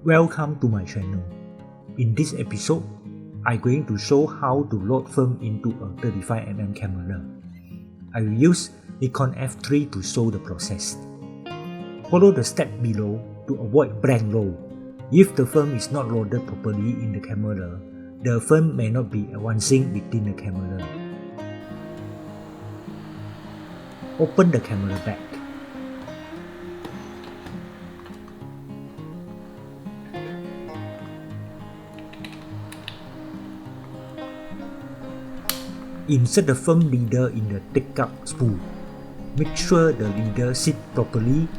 Welcome to my channel. In this episode, I'm going to show how to load film into a 35mm camera. I will use Nikon f3 to show the process. Follow the step below to avoid blank load. If the film is not loaded properly in the camera, the film may not be advancing within the camera. Open the camera back. Insert the film leader in the take-up spool. Make sure the leader sits properly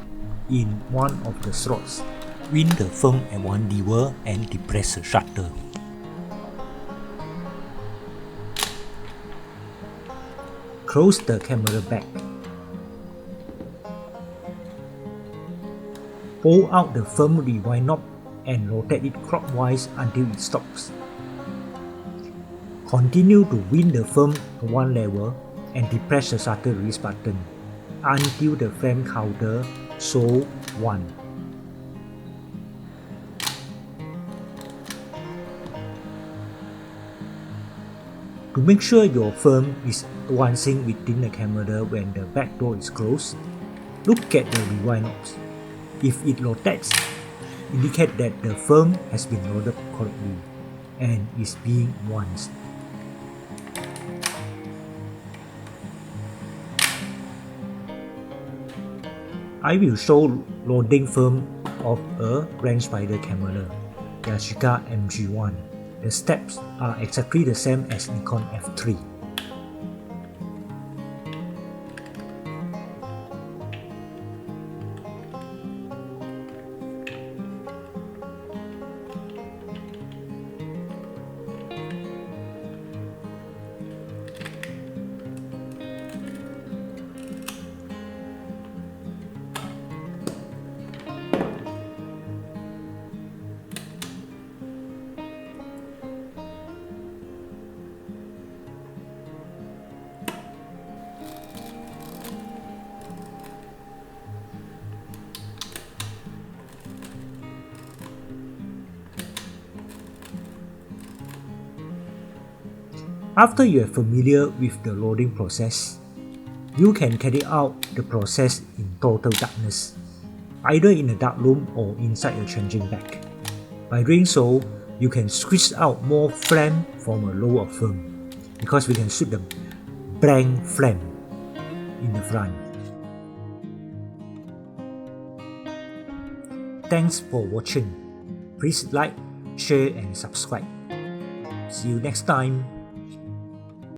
in one of the slots. Wind the film at one lever and depress the shutter. Close the camera back. Pull out the film rewind knob and rotate it clockwise until it stops. Continue to wind the film to one level and depress the shutter release button until the frame counter shows 1. To make sure your film is advancing within the camera when the back door is closed, look at the rewind knobs. If it rotates, indicate that the film has been loaded correctly and is being advanced. I will show loading film of a rangefinder camera, Yashica MG1. The steps are exactly the same as Nikon f3. After you are familiar with the loading process, you can carry out the process in total darkness, either in a dark room or inside a changing bag. By doing so, you can squeeze out more flame from a roll of film, because we can shoot the blank flame in the front. Thanks for watching. Please like, share and subscribe. See you next time.